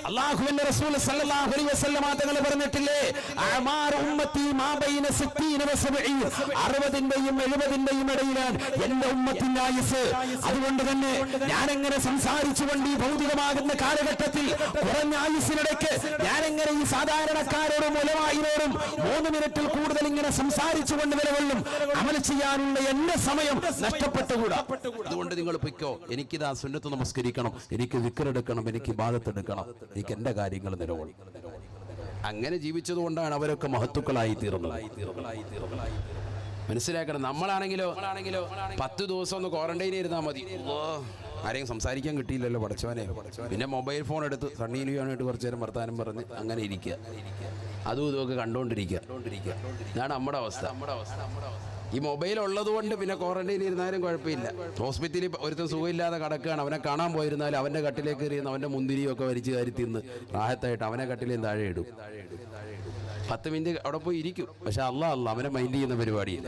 അള്ളാഹുവിന്റെ റസൂൽ സല്ലല്ലാഹു അലൈഹി വസല്ലം തങ്ങൾ പറഞ്ഞിട്ടില്ലേ, അഅ്മാറു ഉമ്മത്തി മാ ബൈന 60 വ 70. 60-ന്റെയും 70-ന്റെയും ഇടയിലാണ് എന്റെ ഉമ്മത്തിന്റെ ആയുസ്. അതുകൊണ്ട് തന്നെ ഞാൻ എങ്ങനെ സംസാരിച്ചുകൊണ്ട് ഈ ഭൗതികമാകുന്ന കാലഘട്ടത്തിൽ കുറഞ്ഞ ആയുസിനിടയ്ക്ക് ഞാൻ എങ്ങനെ ഈ സാധാരണക്കാരോടും ഉലമായിനോടും 3 മിനിറ്റിൽ കൂടുതൽ ഇങ്ങനെ സംസാരിച്ചുകൊണ്ട് നിലകൊള്ളും? അമൽ ചെയ്യാനുള്ള എന്റെ സമയം നഷ്ടപ്പെട്ടുകൂടാ. അതുകൊണ്ട് നിങ്ങൾ പൊയ്ക്കോ, എനിക്കിതാ സുന്നത്ത് നമസ്കരിക്കണം, എനിക്ക് ദിക്റെടുക്കണം, എനിക്ക് ഇബാദത്ത് എടുക്കണം, എനിക്ക് എന്റെ കാര്യങ്ങൾ നിലകൊള്ളും. അങ്ങനെ ജീവിച്ചതുകൊണ്ടാണ് അവരൊക്കെ മഹത്തുക്കളായി തീർന്നത്. മനസ്സിലാക്കണം. നമ്മളാണെങ്കിലോ 10 ദിവസം ഒന്ന് ക്വാറന്റൈൻ ഇരുന്നാൽ മതി. ആരെയും സംസാരിക്കാൻ കിട്ടിയില്ലല്ലോ പടച്ചവനെ. പിന്നെ മൊബൈൽ ഫോൺ എടുത്ത് സണ്ണീലിയാനായിട്ട് കുറച്ചു നേരം വർത്താനം പറഞ്ഞ് അങ്ങനെ ഇരിക്കുക, അതും ഇതുമൊക്കെ കണ്ടുകൊണ്ടിരിക്കുക. ഇതാണ് നമ്മുടെ അവസ്ഥ. ഈ മൊബൈൽ ഉള്ളത് കൊണ്ട് പിന്നെ ക്വാറന്റൈൻ ഇരുന്നാലും കുഴപ്പമില്ല. ഹോസ്പിറ്റലിൽ ഒരുത്തം സുഖമില്ലാതെ കിടക്കുകയാണ്, അവനെ കാണാൻ പോയിരുന്നാലും അവൻ്റെ കട്ടിലേക്ക് എറിയുന്ന അവൻ്റെ മുന്തിരിയൊക്കെ വലിച്ചു കയറി തിന്ന് റാഹത്തായിട്ട് അവനെ കട്ടിലേയും താഴെ ഇടും. 10 മിനിറ്റ് അവിടെ പോയി ഇരിക്കും. പക്ഷെ അല്ലാഹ് അവനെ മൈൻഡ് ചെയ്യുന്ന പരിപാടിയില്ല.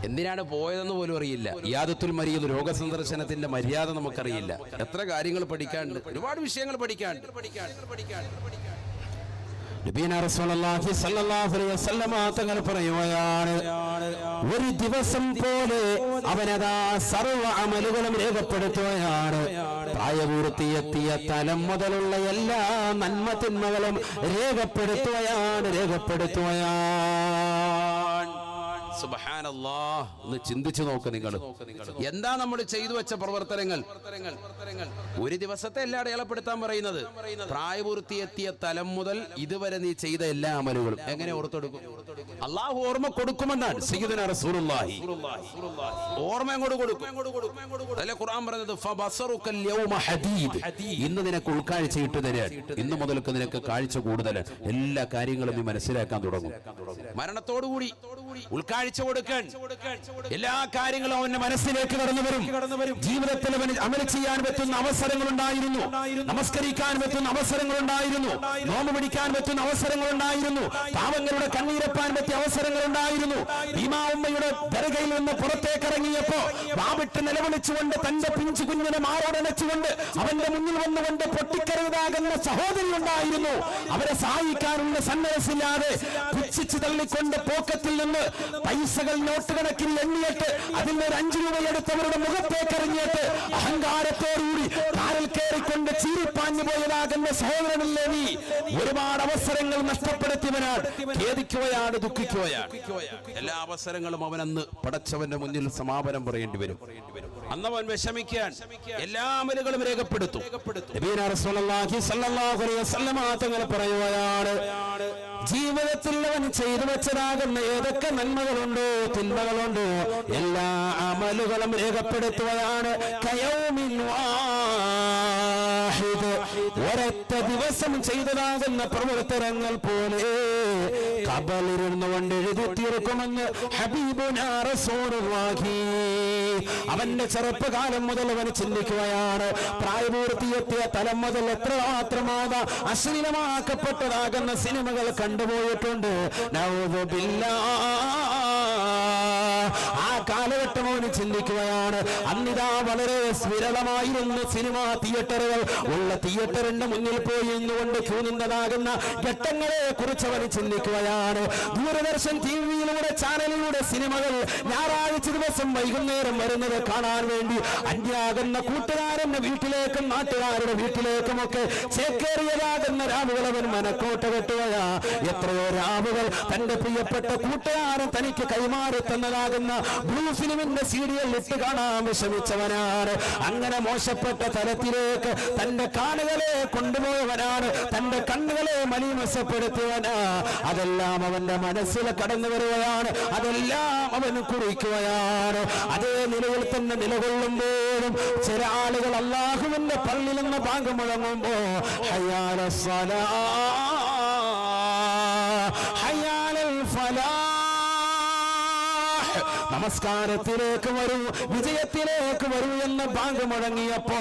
എന്തിനാണ് പോയതെന്ന് പോലും അറിയില്ല. ഇയാദത്തുൽ മരീദ് രോഗസന്ദർശനത്തിന്റെ മര്യാദ നമുക്കറിയില്ല. എത്ര കാര്യങ്ങൾ പഠിക്കാനുണ്ട്, ഒരുപാട് വിഷയങ്ങൾ പഠിക്കാനുണ്ട്. നബിയനാ റസൂലുള്ളാഹി സ്വല്ലല്ലാഹു അലൈഹി വസല്ലം തങ്ങൾ പറയുകയാണ്, ഒരു ദിവസം പോലെ അവനതാ സർവ്വ അമലുകളും രേഖപ്പെടുത്തുകയാണ്. പ്രായപൂർത്തിയെത്തിയ തലം മുതലുള്ള എല്ലാ നന്മ തിന്മകളും രേഖപ്പെടുത്തുകയാണ്. സുബ്ഹാനല്ലാഹ്, ഒന്ന് ചിന്തിച്ചു നോക്ക് നിങ്ങൾ. എന്താ നമ്മൾ ചെയ്തു വെച്ച പ്രവർത്തനങ്ങൾ? ഒരു ദിവസത്തെ എല്ലാം അടയാളപ്പെടുത്താൻ പറയുന്നത്. പ്രായപൂർത്തിയെത്തിയ തലം മുതൽ ഇതുവരെ നീ ചെയ്ത എല്ലാ അമലുകളും എങ്ങനെ ഓർത്തെടുക്കും? അള്ളാഹു ഓർമ്മ കൊടുക്കുമെന്നാണ് സയ്യിദുനാ റസൂലുള്ളാഹി. ഓർമ്മ അങ്ങോട്ട് കൊടുക്കും. അല്ലേ ഖുർആൻ പറഞ്ഞത് ഫബസറുക്കൽ യൗമ ഹദീദ്, ഇന്ന് നിനക്ക് ഉൾക്കാഴ്ച ഇട്ട് തരാൻ, ഇന്ന് മുതൽക്ക് നിനക്ക് കാഴ്ച കൂടുതലാണ്. എല്ലാ കാര്യങ്ങളും നീ മനസ്സിലാക്കാൻ തുടങ്ങും. മരണത്തോടുകൂടി ഉൾക്കാഴ്ച കൊടുക്കാൻ എല്ലാ കാര്യങ്ങളും അവന്റെ മനസ്സിലേക്ക് കടന്നു വരും. ജീവിതത്തിൽ അവന് അമൽ ചെയ്യാൻ പറ്റുന്ന അവസരങ്ങൾ ഉണ്ടായിരുന്നു, നമസ്കരിക്കാൻ പറ്റുന്ന അവസരങ്ങൾ ഉണ്ടായിരുന്നു, നോമ്പ് പിടിക്കാൻ പറ്റുന്ന അവസരങ്ങൾ ഉണ്ടായിരുന്നു, പാവങ്ങളുടെ കണ്ണീരപ്പാൻ പറ്റിയ അവസരങ്ങൾ ഉണ്ടായിരുന്നു. ഭീമാ ഉമ്മയുടെ ദർഗയിൽ നിന്ന് പുറത്തേക്ക് ഇറങ്ങിയപ്പോ വാവിട്ട് നിലവിളിച്ചുകൊണ്ട് തന്റെ പിഞ്ചു കുഞ്ഞിനെ മാറോടനച്ചുകൊണ്ട് അവന്റെ മുന്നിൽ വന്നുകൊണ്ട് പൊട്ടിക്കരുതാകുന്ന സഹോദരി ഉണ്ടായിരുന്നു. അവരെ സഹായിക്കാനുള്ള സന്മനസ്സില്ലാതെ പുച്ഛിച്ചു തള്ളിക്കൊണ്ട് പോക്കറ്റിൽ നിന്ന് പൈസകൾ നോട്ട് കണക്കിൽ എണ്ണിയിട്ട് അതിൽ ഒരു 5 രൂപ എടുത്തവരുടെ മുഖത്തേക്ക് എറിഞ്ഞിട്ട് അഹങ്കാരത്തോടുകൂടി കാറിൽ കയറിക്കൊണ്ട് ചീറിപ്പാഞ്ഞു പോയതാകുന്ന സഹോദരനല്ലേ നീ? ഒരുപാട് അവസരങ്ങൾ നഷ്ടപ്പെടുത്തിയവനാണ്. ഖേദിക്കുകയാണ്, ദുഃഖിക്കുകയാണ്. എല്ലാ അവസരങ്ങളും അവനന്ന് പടച്ചവന്റെ മുന്നിൽ സമാപനം പറയേണ്ടി വരും. അന്നവൻ വിഷമിക്കാൻ എല്ലാ അമലുകളും രേഖപ്പെടുത്തും. നബിയുനാ റസൂലുള്ളാഹി സ്വല്ലല്ലാഹു അലൈഹി വസല്ലം തങ്ങൾ പറയുകയാണ്, ജീവിതത്തിൽ അവൻ ചെയ്തു വെച്ചതാകുന്ന ഏതൊക്കെ നന്മകളുണ്ടോ തിന്മകളുണ്ടോ എല്ലാ അമലുകളും രേഖപ്പെടുത്തുകയാണ്. കയൗമിൻ വാഹിദ്, ഒരൊറ്റ ദിവസം ചെയ്തതാകുന്ന പ്രവർത്തനങ്ങൾ പോലെ കബറിലിരുന്നു കൊണ്ട് എഴുതി തീർക്കുമെന്ന് ഹബീബുനാ റസൂലുള്ളാഹി. അവന്റെ ചെറുപ്പകാലം മുതൽ അവൻ ചിന്തിക്കുകയാണ്, പ്രായപൂർത്തിയെത്തിയ തലം മുതൽ എത്രമാത്രമാകാ അശ്ലീലമാക്കപ്പെട്ടതാകുന്ന സിനിമകൾ കണ്ടുപോയിട്ടുണ്ട്. നഊദു ബില്ലാഹ്. ആ കാലഘട്ടം അവന് ചിന്തിക്കുകയാണ്. അന്നിതാ വളരെ വിരളമായിരുന്നു സിനിമാ തിയേറ്ററുകൾ. ഉള്ള തിയേറ്ററിന്റെ മുന്നിൽ പോയി നിന്നുകൊണ്ട് ക്യൂ നിന്നതാകുന്ന ഘട്ടങ്ങളെ കുറിച്ച് അവന് ചിന്തിക്കുകയാണ്. ദൂരദർശൻ ടിവിയിലൂടെ ചാനലിലൂടെ സിനിമകൾ ഞായറാഴ്ച ദിവസം വൈകുന്നേരം വരുന്നത് കാണാൻ വേണ്ടി അന്യാകുന്ന കൂട്ടുകാരന്റെ വീട്ടിലേക്കും നാട്ടുകാരുടെ വീട്ടിലേക്കുമൊക്കെ ചേക്കേറിയതാകുന്ന രാവുകൾ അവൻ മനക്കോട്ട കെട്ടുകയാ. എത്രയോ രാവുകൾ തന്റെ പ്രിയപ്പെട്ട കൂട്ടുകാരൻ തനിക്ക് കൈമാറി തന്നതാകുന്ന ബ്ലൂ ഫിലിമിന്റെ സീരിയൽ ഇട്ട് കാണാൻ വിഷമിച്ചവനാണ്. അങ്ങനെ മോശപ്പെട്ട തലത്തിലേക്ക് തന്റെ കാലുകളെ കൊണ്ടുപോയവനാണ്, തന്റെ കണ്ണുകളെ മലീമസപ്പെടുത്തിയവനാ. അതെല്ലാം അവന്റെ മനസ്സിൽ കടന്നു വരികയാണ്, അതെല്ലാം അവന് കുറിക്കുകയാണ്. അതേ നിലയിൽ തന്നെ നിലകൊള്ളുമ്പോഴും ചില ആളുകൾ അല്ലാഹുവിന്റെ പള്ളിയിൽ നിന്ന് ബാങ്ക് മുഴങ്ങുമ്പോ ഹയ്യാല സ്വലാ ഹയ്യാലൽ ഫലാഹ്, നമസ്കാരത്തിലേക്ക് വരൂ, വിജയത്തിലേക്ക് വരൂ എന്ന് ബാങ്ക് മുഴങ്ങിയപ്പോ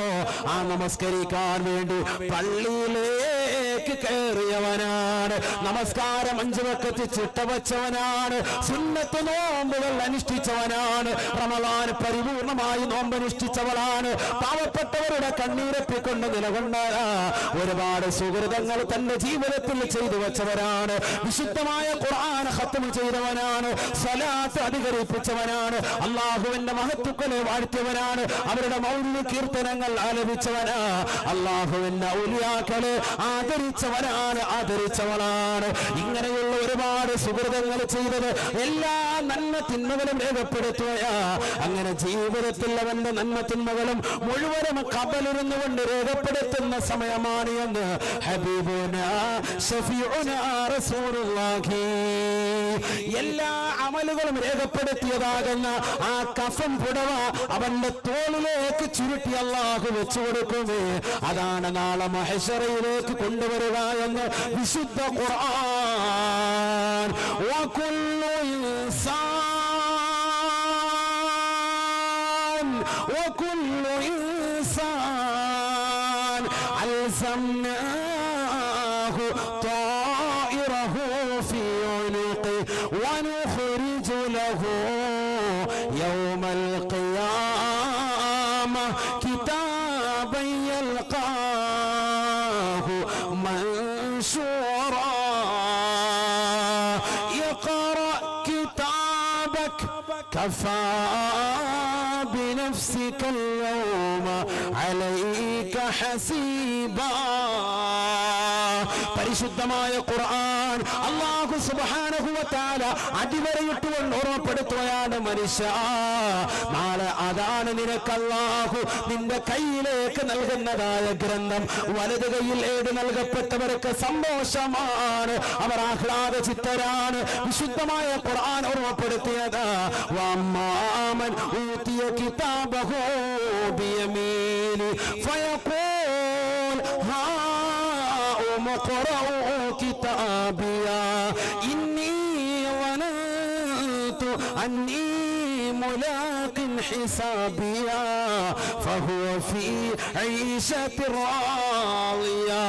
ആ നമസ്കരിക്കാൻ വേണ്ടി പള്ളിയിലേക്ക് കയറിയവനാണ്. നമസ്കാരം 5 വഖത്ത് ചിട്ടവച്ചവനാണ്. സുന്നത്ത് നോമ്പുകൾ അനുഷ്ഠിച്ചവനാണ്. റമളാൻ പരിപൂർണമായി നോമ്പനുഷ്ഠിച്ചവളാണ്. പാവപ്പെട്ടവരുടെ കണ്ണീരപ്പിക്കൊണ്ട് നിലകൊണ്ടാണ്. ഒരുപാട് സുഹൃതങ്ങൾ തന്റെ ജീവിതത്തിൽ ചെയ്തു വെച്ചവരാണ്. വിശുദ്ധമായ ഖുർആൻ ഖത്മ് ചെയ്തവനാണ്. സ്വലാത്ത് അധികരിപ്പിച്ചവനാണ്. അള്ളാഹുവിന്റെ മഹത്തുക്കളെ വാഴ്ത്തിയവനാണ്. അവരുടെ മൗലിദ് കീർത്തനങ്ങൾ ആലപിച്ചവനാ. അള്ളാഹുവിന്റെ ഔലിയാക്കളെ ആദരിച്ചവളാണ്. ഇങ്ങനെയുള്ള ഒരുപാട് സുഹൃതങ്ങൾ ചെയ്തത് എല്ലാ നന്മ തിന്മകളും രേഖപ്പെടുത്തുകയാ. അങ്ങനെ ജീവിതത്തിൽ അവന്റെ നന്മ തിന്മകളും മുഴുവനും ഖബറിലിരുന്നു കൊണ്ട് രേഖപ്പെടുത്തുന്ന സമയമാണ് എന്ന് ഹബീബുനാ ശഫീഉനാ റസൂലുള്ളാഹി. എല്ലാ അമലുകളും രേഖപ്പെടുത്തിയതാകുന്ന ആ കഫൻ പുടവ അവന്റെ തോളിലേക്ക് ചുരുട്ടി അല്ലാഹു വെച്ചു കൊടുക്കുമേ. അതാണ് നാളെ മഹ്ശറയിലേക്ക് കൊണ്ടുവരിക എന്ന് വിശുദ്ധ ഖുർആൻ. വകുല്ലു ഇൻസാൻ അൽസംനാഹു ത്വാഇറഹു ഫീ ഉനുഖി വനുഖ്രിജ ലഹു യൗമൽ ഖിയാമ കിതാബൻ യൽഖാഹു മൻശൂറാ. ഇഖ്റഅ കിതാബക കഫാ بنفسك اليوم عليك حسيبا. പരിശുദ്ധമായ ഖുർആൻ അല്ലാഹു സുബ്ഹാനഹു വ തആല അടിവരയിട്ടു കൊണ്ട് ഓർമ്മപ്പെടുത്തുകയാണ് മനുഷ്യ, നാളെ അതാണ് നിനക്ക് അല്ലാഹു നിന്റെ കയ്യിലേക്ക് നൽകുന്നതായ ഗ്രന്ഥം. വലത് കയ്യിൽ ഏട് നൽകപ്പെട്ടവർക്ക് സന്തോഷമാണ്, അവർ ആഹ്ലാദ ചിത്തരാണ്. വിശുദ്ധമായ ഖുർആൻ ഓർമ്മപ്പെടുത്തിയത് വമ്മാമൻ ഊതിയ കിതാബഹു ബിയമീനി ഫയഖൂൽ ഹാ ഉഖറഉ കിതാബിയ ഇന്നി വനതു അന്നി ملاق حسابيا فهو في عيشة راضية.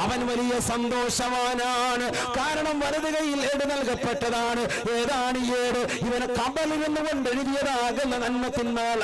അവൻ വലിയ സന്തോഷവാനാണ്, കാരണം വലത് കൈയിൽ ഏട് നൽകപ്പെട്ടതാണ്. ഏതാണ് ഈ ഏട്? ഇവന് കബലിൽ നിന്നുകൊണ്ട് എഴുതിയതാകുന്ന നന്മ തിന്മകള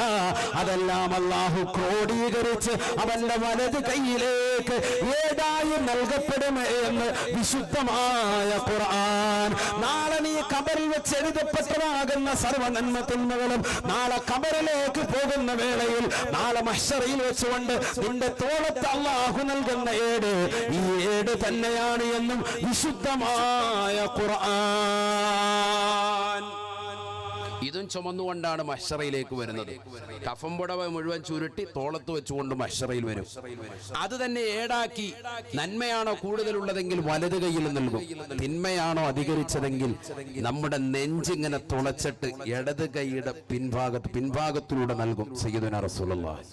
അതെല്ലാം അല്ലാഹു ക്രോഡീകരിച്ച് അവന്റെ വലത് കൈയിലേക്ക് ഏടായി നൽകപ്പെടുമേ എന്ന് വിശുദ്ധമായ ഖുർആൻ. നാളെ നീ കബറിൽ വെച്ച് എഴുതപ്പെട്ടതാകുന്ന സർവ്വ നന്മ തിന്മകളും നാളെ ഖബറിലേക്ക് പോകുന്ന വേളയിൽ, നാളെ മഹ്ശറിൽ വെച്ചുകൊണ്ട് നിന്റെ തോളത്ത് അല്ലാഹു നൽകുന്ന ഏട് ഈ ഏട് തന്നെയാണ് എന്നും വിശുദ്ധമായ ഖുർആൻ. ഇതും ചുമന്നുകൊണ്ടാണ് മഹ്ശറയിലേക്ക് വരുന്നത്. കഫം പുടവ മുഴുവൻ ചുരുട്ടി തോളത്ത് വെച്ചുകൊണ്ട് മഹ്ശറയിൽ വരും. അത് തന്നെ ഏടാക്കി നന്മയാണോ കൂടുതലുള്ളതെങ്കിൽ വലത് കൈയിൽ നൽകും, തിന്മയാണോ അധികരിച്ചതെങ്കിൽ നമ്മുടെ നെഞ്ചിങ്ങനെ തുളച്ചിട്ട് ഇടത് കൈയുടെ പിൻഭാഗത്തിലൂടെ നൽകും. സയ്യിദുനാ റസൂലുള്ളാഹി